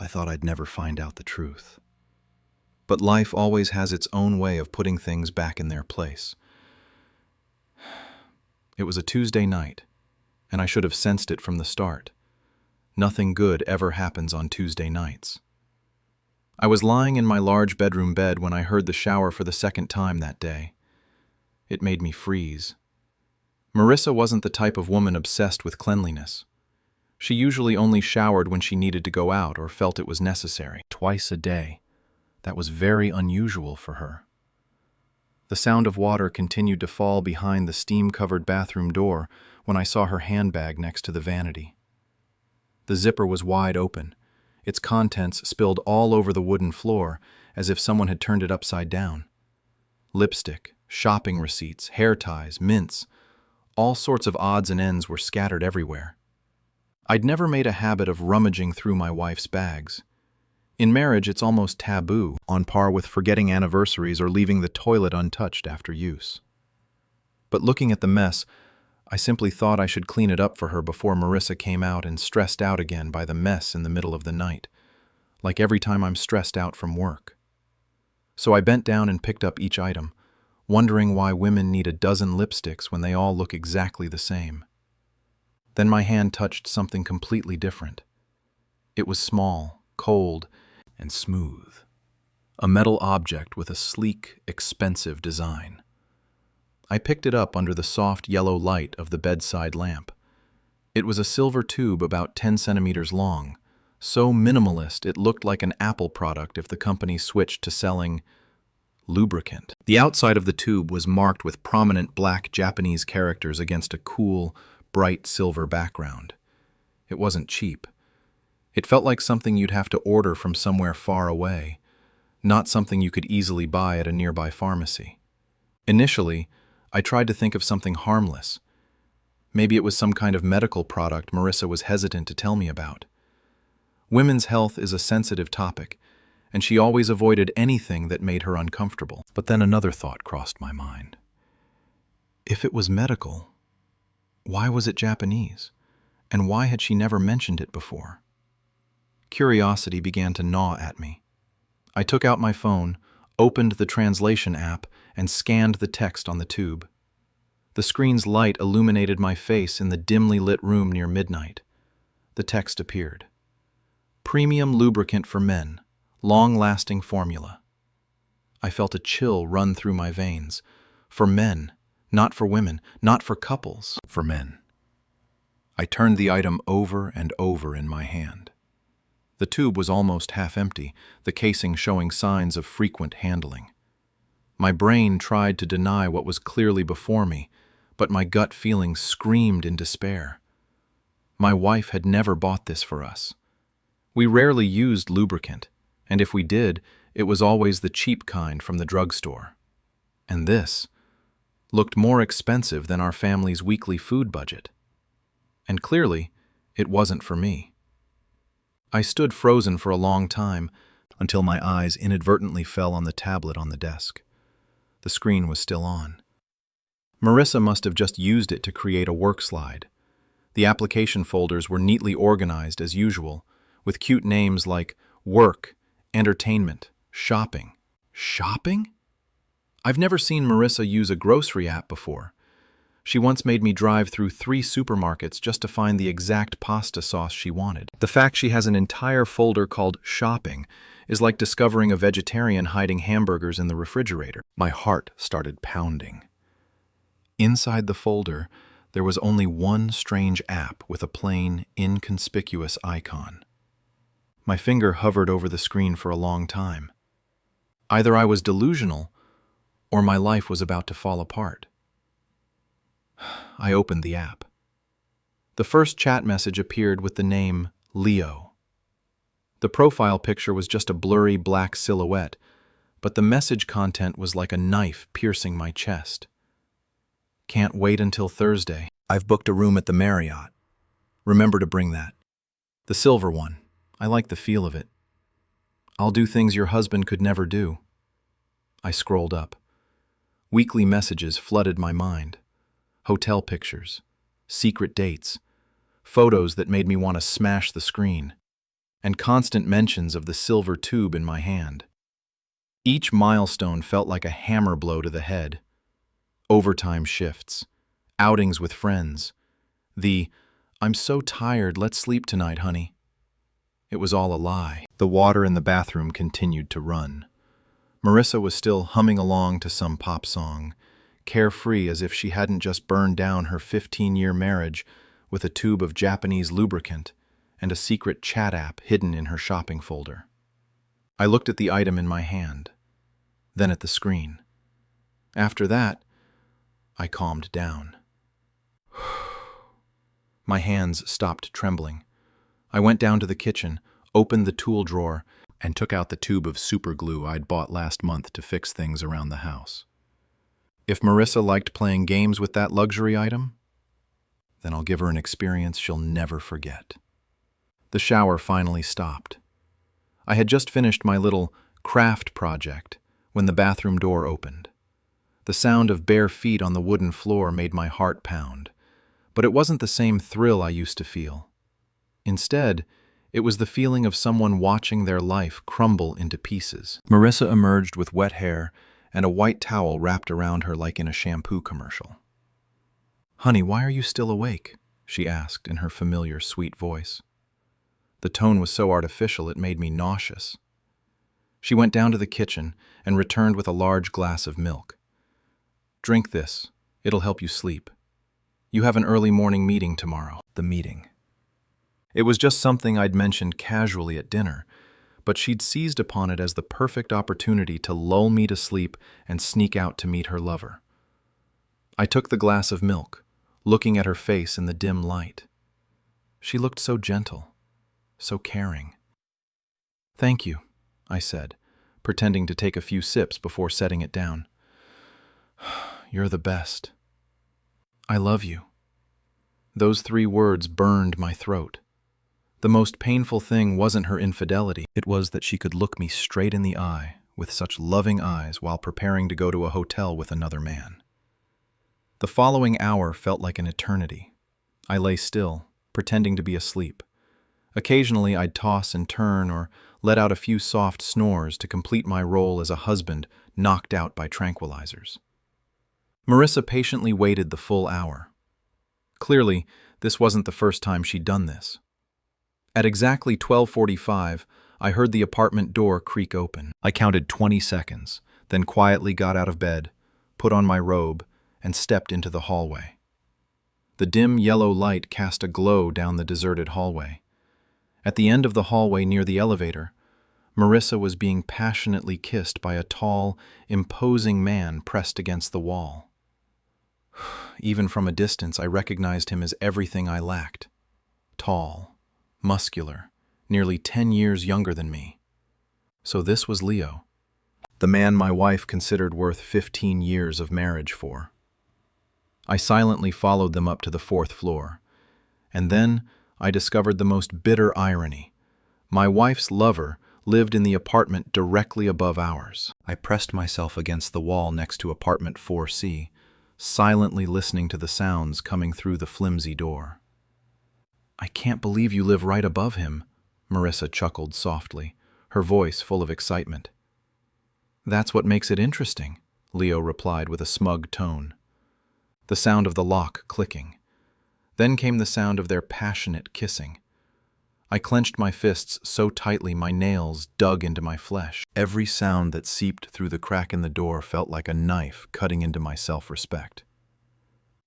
I thought I'd never find out the truth. But life always has its own way of putting things back in their place. It was a Tuesday night, and I should have sensed it from the start. Nothing good ever happens on Tuesday nights. I was lying in my large bedroom bed when I heard the shower for the second time that day. It made me freeze. Marissa wasn't the type of woman obsessed with cleanliness. She usually only showered when she needed to go out or felt it was necessary, twice a day. That was very unusual for her. The sound of water continued to fall behind the steam-covered bathroom door when I saw her handbag next to the vanity. The zipper was wide open. Its contents spilled all over the wooden floor as if someone had turned it upside down. Lipstick, shopping receipts, hair ties, mints, all sorts of odds and ends were scattered everywhere. I'd never made a habit of rummaging through my wife's bags. In marriage, it's almost taboo, on par with forgetting anniversaries or leaving the toilet untouched after use. But looking at the mess, I simply thought I should clean it up for her before Marissa came out and stressed out again by the mess in the middle of the night, like every time I'm stressed out from work. So I bent down and picked up each item, wondering why women need a dozen lipsticks when they all look exactly the same. Then my hand touched something completely different. It was small, cold, and smooth. A metal object with a sleek, expensive design. I picked it up under the soft yellow light of the bedside lamp. It was a silver tube about 10 centimeters long, so minimalist it looked like an Apple product if the company switched to selling lubricant. The outside of the tube was marked with prominent black Japanese characters against a cool, bright silver background. It wasn't cheap. It felt like something you'd have to order from somewhere far away, not something you could easily buy at a nearby pharmacy. Initially, I tried to think of something harmless. Maybe it was some kind of medical product Marissa was hesitant to tell me about. Women's health is a sensitive topic, and she always avoided anything that made her uncomfortable. But then another thought crossed my mind. If it was medical, why was it Japanese? And why had she never mentioned it before? Curiosity began to gnaw at me. I took out my phone, opened the translation app, and scanned the text on the tube. The screen's light illuminated my face in the dimly lit room near midnight. The text appeared. Premium lubricant for men, long-lasting formula. I felt a chill run through my veins. For men, not for women, not for couples, for men. I turned the item over and over in my hand. The tube was almost half empty, the casing showing signs of frequent handling. My brain tried to deny what was clearly before me, but my gut feeling screamed in despair. My wife had never bought this for us. We rarely used lubricant, and if we did, it was always the cheap kind from the drugstore. And this looked more expensive than our family's weekly food budget. And clearly, it wasn't for me. I stood frozen for a long time until my eyes inadvertently fell on the tablet on the desk. The screen was still on. Marissa must have just used it to create a work slide. The application folders were neatly organized as usual, with cute names like work, entertainment, shopping. Shopping? I've never seen Marissa use a grocery app before. She once made me drive through 3 supermarkets just to find the exact pasta sauce she wanted. The fact she has an entire folder called shopping is like discovering a vegetarian hiding hamburgers in the refrigerator. My heart started pounding. Inside the folder, there was only one strange app with a plain, inconspicuous icon. My finger hovered over the screen for a long time. Either I was delusional, or my life was about to fall apart. I opened the app. The first chat message appeared with the name Leo. The profile picture was just a blurry black silhouette, but the message content was like a knife piercing my chest. Can't wait until Thursday. I've booked a room at the Marriott. Remember to bring that. The silver one. I like the feel of it. I'll do things your husband could never do. I scrolled up. Weekly messages flooded my mind. Hotel pictures, secret dates, photos that made me want to smash the screen. and constant mentions of the silver tube in my hand. Each milestone felt like a hammer blow to the head. Overtime shifts, outings with friends, the "I'm so tired, let's sleep tonight, honey." It was all a lie. The water in the bathroom continued to run. Marissa was still humming along to some pop song, carefree as if she hadn't just burned down her 15-year marriage with a tube of Japanese lubricant and a secret chat app hidden in her shopping folder. I looked at the item in my hand, then at the screen. After that, I calmed down. My hands stopped trembling. I went down to the kitchen, opened the tool drawer, and took out the tube of super glue I'd bought last month to fix things around the house. If Marissa liked playing games with that luxury item, then I'll give her an experience she'll never forget. The shower finally stopped. I had just finished my little craft project when the bathroom door opened. The sound of bare feet on the wooden floor made my heart pound, but it wasn't the same thrill I used to feel. Instead, it was the feeling of someone watching their life crumble into pieces. Marissa emerged with wet hair and a white towel wrapped around her like in a shampoo commercial. "Honey, why are you still awake?" she asked in her familiar, sweet voice. The tone was so artificial it made me nauseous. She went down to the kitchen and returned with a large glass of milk. "Drink this. It'll help you sleep. You have an early morning meeting tomorrow." The meeting. It was just something I'd mentioned casually at dinner, but she'd seized upon it as the perfect opportunity to lull me to sleep and sneak out to meet her lover. I took the glass of milk, looking at her face in the dim light. She looked so gentle, so caring. "Thank you," I said, pretending to take a few sips before setting it down. "You're the best. I love you." Those 3 words burned my throat. The most painful thing wasn't her infidelity. It was that she could look me straight in the eye with such loving eyes while preparing to go to a hotel with another man. The following hour felt like an eternity. I lay still, pretending to be asleep. Occasionally, I'd toss and turn or let out a few soft snores to complete my role as a husband knocked out by tranquilizers. Marissa patiently waited the full hour. Clearly, this wasn't the first time she'd done this. At exactly 12:45, I heard the apartment door creak open. I counted 20 seconds, then quietly got out of bed, put on my robe, and stepped into the hallway. The dim yellow light cast a glow down the deserted hallway. At the end of the hallway near the elevator, Marissa was being passionately kissed by a tall, imposing man pressed against the wall. Even from a distance, I recognized him as everything I lacked. Tall, muscular, nearly 10 years younger than me. So this was Leo, the man my wife considered worth 15 years of marriage for. I silently followed them up to the 4th floor, and then I discovered the most bitter irony. My wife's lover lived in the apartment directly above ours. I pressed myself against the wall next to apartment 4C, silently listening to the sounds coming through the flimsy door. "I can't believe you live right above him," Marissa chuckled softly, her voice full of excitement. "That's what makes it interesting," Leo replied with a smug tone. The sound of the lock clicking. Then came the sound of their passionate kissing. I clenched my fists so tightly my nails dug into my flesh. Every sound that seeped through the crack in the door felt like a knife cutting into my self-respect.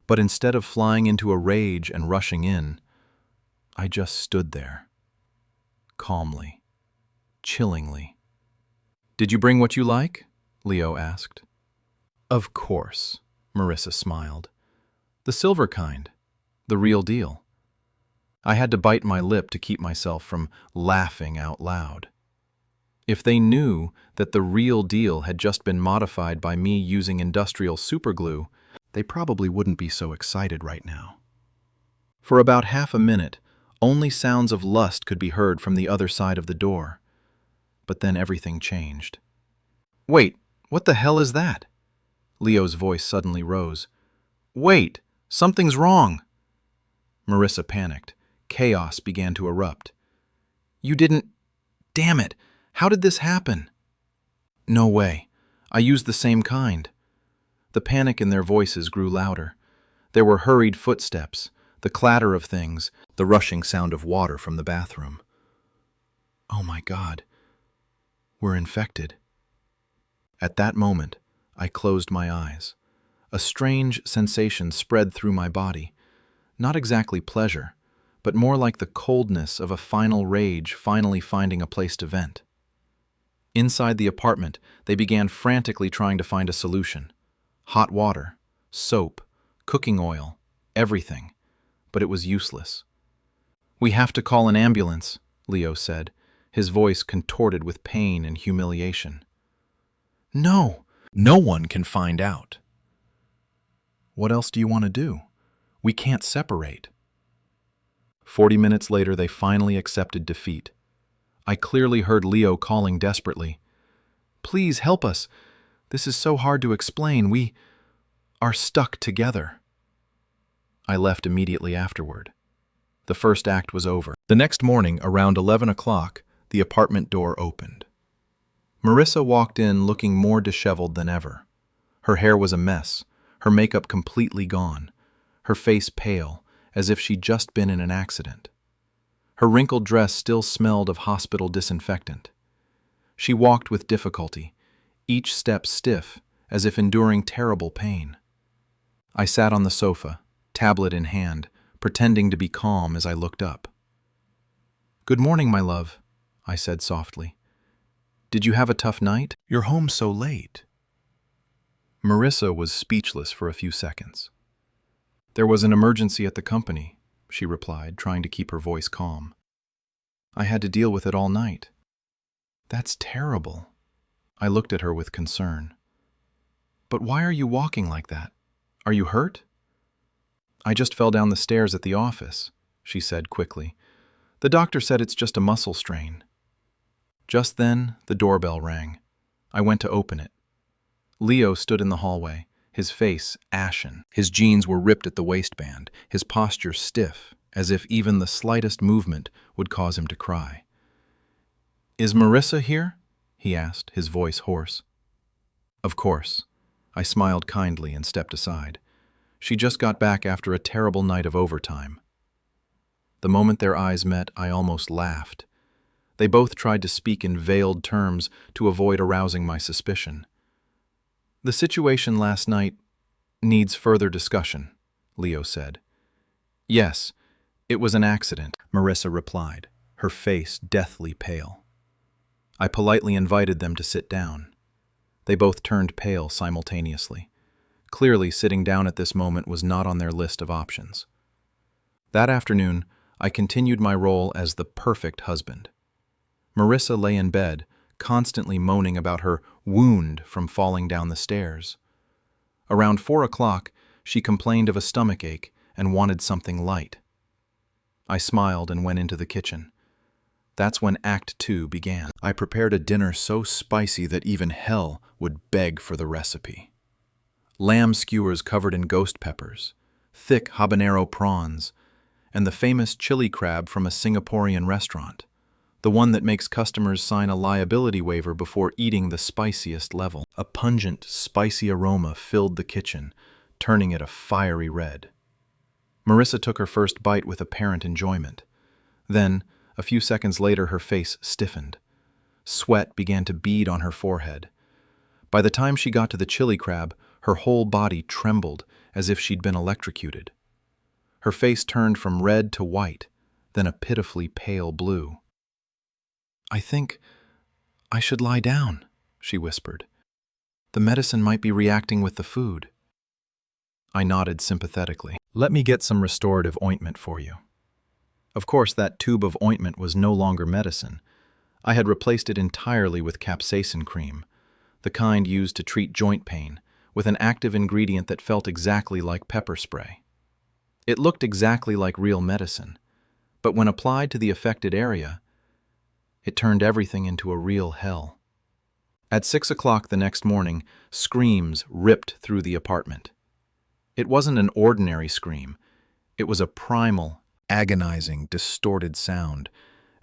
But instead of flying into a rage and rushing in, I just stood there, calmly, chillingly. "Did you bring what you like?" Leo asked. "Of course," Marissa smiled. "The silver kind. The real deal." I had to bite my lip to keep myself from laughing out loud. If they knew that the real deal had just been modified by me using industrial superglue, they probably wouldn't be so excited right now. For about half a minute, only sounds of lust could be heard from the other side of the door. But then everything changed. "Wait, what the hell is that?" Leo's voice suddenly rose. "Wait, something's wrong." Marissa panicked. Chaos began to erupt. You didn't... Damn it! How did this happen? No way. I used the same kind. The panic in their voices grew louder. There were hurried footsteps, the clatter of things, the rushing sound of water from the bathroom. Oh my God. We're infected. At that moment, I closed my eyes. A strange sensation spread through my body. Not exactly pleasure, but more like the coldness of a final rage finally finding a place to vent. Inside the apartment, they began frantically trying to find a solution. Hot water, soap, cooking oil, everything. But it was useless. "We have to call an ambulance," Leo said, his voice contorted with pain and humiliation. "No! No one can find out." "What else do you want to do? We can't separate." 40 minutes later, they finally accepted defeat. I clearly heard Leo calling desperately, "Please help us. This is so hard to explain. We are stuck together." I left immediately afterward. The first act was over. The next morning, around 11 o'clock, the apartment door opened. Marissa walked in looking more disheveled than ever. Her hair was a mess, her makeup completely gone, her face pale, as if she'd just been in an accident. Her wrinkled dress still smelled of hospital disinfectant. She walked with difficulty, each step stiff, as if enduring terrible pain. I sat on the sofa, tablet in hand, pretending to be calm as I looked up. "Good morning, my love," I said softly. "Did you have a tough night? You're home so late." Marissa was speechless for a few seconds. "There was an emergency at the company," she replied, trying to keep her voice calm. "I had to deal with it all night." "That's terrible." I looked at her with concern. "But why are you walking like that? Are you hurt?" "I just fell down the stairs at the office," she said quickly. "The doctor said it's just a muscle strain." Just then, the doorbell rang. I went to open it. Leo stood in the hallway, his face ashen. His jeans were ripped at the waistband, his posture stiff, as if even the slightest movement would cause him to cry. "Is Marissa here?" he asked, his voice hoarse. "Of course." I smiled kindly and stepped aside. She just got back after a terrible night of overtime. The moment their eyes met, I almost laughed. They both tried to speak in veiled terms to avoid arousing my suspicion. "The situation last night needs further discussion," Leo said. "Yes, it was an accident," Marissa replied, her face deathly pale. I politely invited them to sit down. They both turned pale simultaneously. Clearly, sitting down at this moment was not on their list of options. That afternoon, I continued my role as the perfect husband. Marissa lay in bed, constantly moaning about her wound from falling down the stairs. Around 4 o'clock, she complained of a stomachache and wanted something light. I smiled and went into the kitchen. That's when Act 2 began. I prepared a dinner so spicy that even hell would beg for the recipe. Lamb skewers covered in ghost peppers, thick habanero prawns, and the famous chili crab from a Singaporean restaurant, the one that makes customers sign a liability waiver before eating the spiciest level. A pungent, spicy aroma filled the kitchen, turning it a fiery red. Marissa took her first bite with apparent enjoyment. Then, a few seconds later, her face stiffened. Sweat began to bead on her forehead. By the time she got to the chili crab, her whole body trembled as if she'd been electrocuted. Her face turned from red to white, then a pitifully pale blue. "I think I should lie down," she whispered. "The medicine might be reacting with the food." I nodded sympathetically. "Let me get some restorative ointment for you." Of course, that tube of ointment was no longer medicine. I had replaced it entirely with capsaicin cream, the kind used to treat joint pain, with an active ingredient that felt exactly like pepper spray. It looked exactly like real medicine, but when applied to the affected area, it turned everything into a real hell. At 6 o'clock the next morning, screams ripped through the apartment. It wasn't an ordinary scream. It was a primal, agonizing, distorted sound,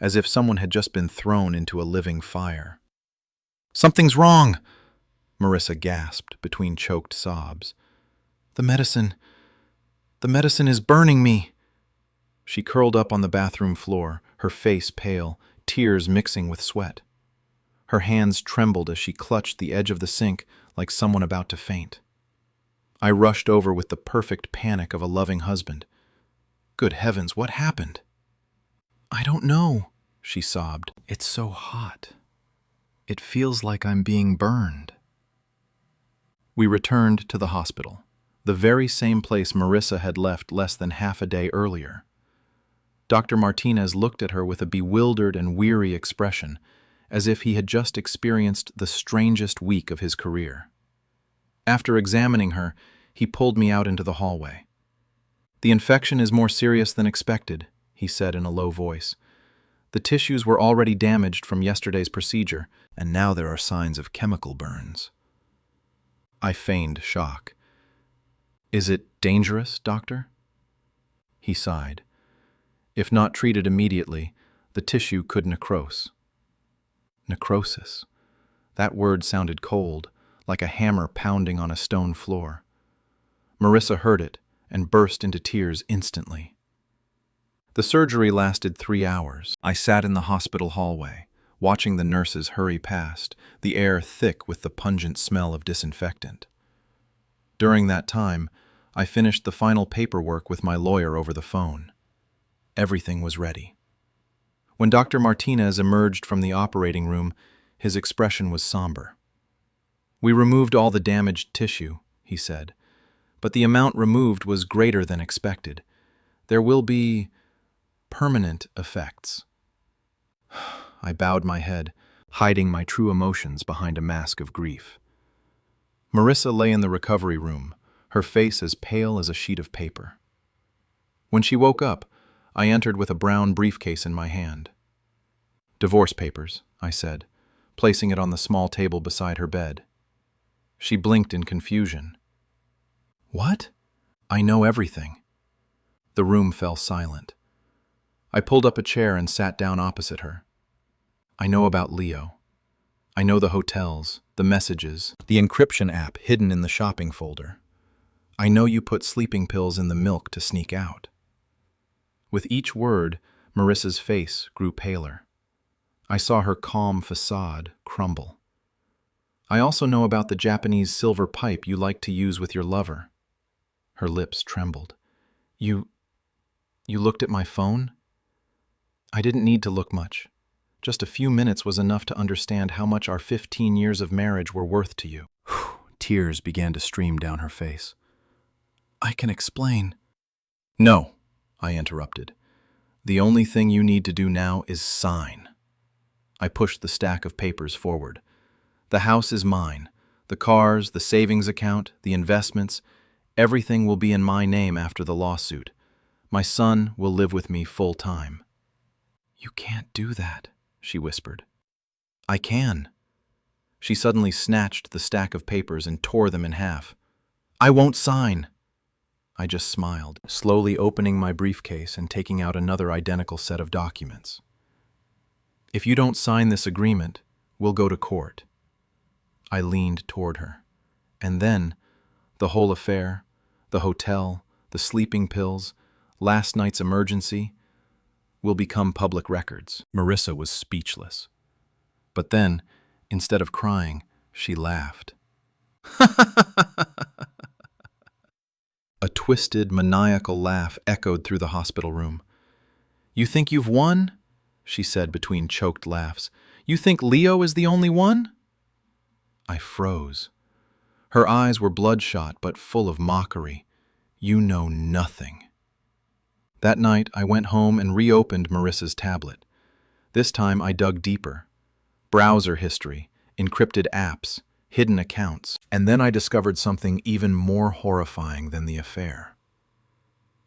as if someone had just been thrown into a living fire. "Something's wrong!" Marissa gasped between choked sobs. The medicine is burning me." She curled up on the bathroom floor, her face pale, tears mixing with sweat. Her hands trembled as she clutched the edge of the sink like someone about to faint. I rushed over with the perfect panic of a loving husband. "Good heavens, what happened?" "I don't know," she sobbed. "It's so hot. It feels like I'm being burned." We returned to the hospital, the very same place Marissa had left less than half a day earlier. Dr. Martinez looked at her with a bewildered and weary expression, as if he had just experienced the strangest week of his career. After examining her, he pulled me out into the hallway. "The infection is more serious than expected," he said in a low voice. "The tissues were already damaged from yesterday's procedure, and now there are signs of chemical burns." I feigned shock. "Is it dangerous, doctor?" He sighed. "If not treated immediately, the tissue could necrose." Necrosis. That word sounded cold, like a hammer pounding on a stone floor. Marissa heard it and burst into tears instantly. The surgery lasted 3 hours. I sat in the hospital hallway, watching the nurses hurry past, the air thick with the pungent smell of disinfectant. During that time, I finished the final paperwork with my lawyer over the phone. Everything was ready. When Dr. Martinez emerged from the operating room, his expression was somber. "We removed all the damaged tissue," he said, "but the amount removed was greater than expected. There will be permanent effects." I bowed my head, hiding my true emotions behind a mask of grief. Marissa lay in the recovery room, her face as pale as a sheet of paper. When she woke up, I entered with a brown briefcase in my hand. "Divorce papers," I said, placing it on the small table beside her bed. She blinked in confusion. "What?" "I know everything." The room fell silent. I pulled up a chair and sat down opposite her. "I know about Leo. I know the hotels, the messages, the encryption app hidden in the shopping folder. I know you put sleeping pills in the milk to sneak out." With each word, Marissa's face grew paler. I saw her calm facade crumble. "I also know about the Japanese silver pipe you like to use with your lover." Her lips trembled. You looked at my phone?" "I didn't need to look much. Just a few minutes was enough to understand how much our 15 years of marriage were worth to you." Tears began to stream down her face. "I can explain." "No," I interrupted. "The only thing you need to do now is sign." I pushed the stack of papers forward. "The house is mine. The cars, the savings account, the investments, everything will be in my name after the lawsuit. My son will live with me full time." "You can't do that," she whispered. "I can." She suddenly snatched the stack of papers and tore them in half. "I won't sign." I just smiled, slowly opening my briefcase and taking out another identical set of documents. "If you don't sign this agreement, we'll go to court." I leaned toward her. And then, the whole affair, the hotel, the sleeping pills, last night's emergency, will become public records. Marissa was speechless. But then, instead of crying, she laughed. A twisted, maniacal laugh echoed through the hospital room. "You think you've won?" she said between choked laughs. "You think Leo is the only one?" I froze. Her eyes were bloodshot but full of mockery. "You know nothing." That night, I went home and reopened Marissa's tablet. This time, I dug deeper. Browser history, encrypted apps, hidden accounts, and then I discovered something even more horrifying than the affair.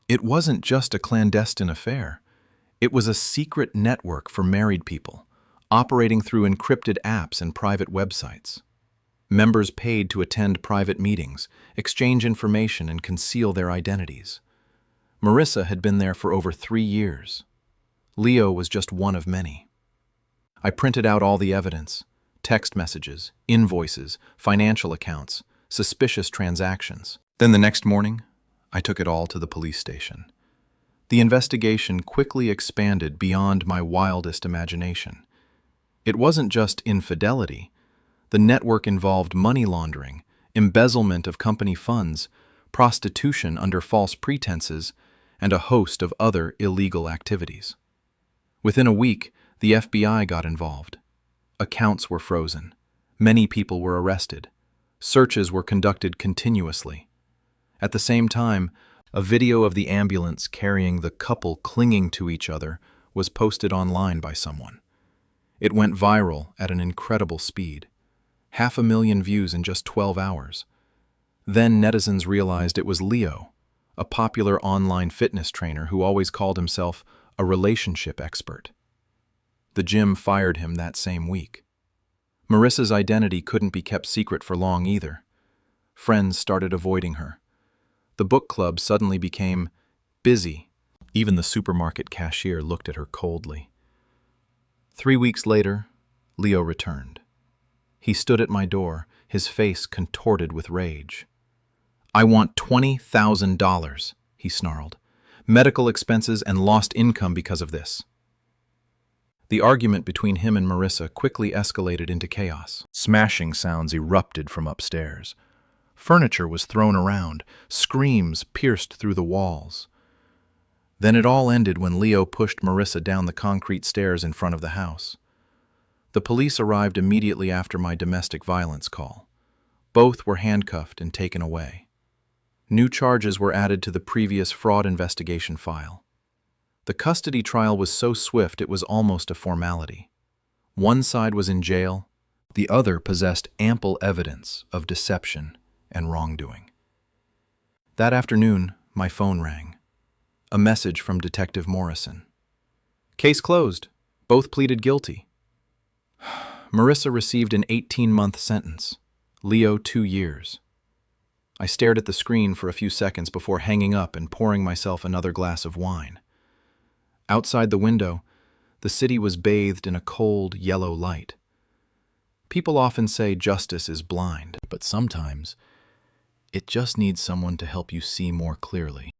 It wasn't just a clandestine affair. It was a secret network for married people, operating through encrypted apps and private websites. Members paid to attend private meetings, exchange information, and conceal their identities. Marissa had been there for over 3 years. Leo was just one of many. I printed out all the evidence: text messages, invoices, financial accounts, suspicious transactions. Then the next morning, I took it all to the police station. The investigation quickly expanded beyond my wildest imagination. It wasn't just infidelity. The network involved money laundering, embezzlement of company funds, prostitution under false pretenses, and a host of other illegal activities. Within a week, the FBI got involved. Accounts were frozen. Many people were arrested. Searches were conducted continuously. At the same time, a video of the ambulance carrying the couple clinging to each other was posted online by someone. It went viral at an incredible speed. 500,000 views in just 12 hours. Then netizens realized it was Leo, a popular online fitness trainer who always called himself a relationship expert. The gym fired him that same week. Marissa's identity couldn't be kept secret for long either. Friends started avoiding her. The book club suddenly became busy. Even the supermarket cashier looked at her coldly. 3 weeks later, Leo returned. He stood at my door, his face contorted with rage. "I want $20,000, he snarled. "Medical expenses and lost income because of this." The argument between him and Marissa quickly escalated into chaos. Smashing sounds erupted from upstairs. Furniture was thrown around, screams pierced through the walls. Then it all ended when Leo pushed Marissa down the concrete stairs in front of the house. The police arrived immediately after my domestic violence call. Both were handcuffed and taken away. New charges were added to the previous fraud investigation file. The custody trial was so swift it was almost a formality. One side was in jail, the other possessed ample evidence of deception and wrongdoing. That afternoon, my phone rang. A message from Detective Morrison. "Case closed. Both pleaded guilty." Marissa received an 18-month sentence. Leo 2 years. I stared at the screen for a few seconds before hanging up and pouring myself another glass of wine. Outside the window, the city was bathed in a cold, yellow light. People often say justice is blind, but sometimes it just needs someone to help you see more clearly.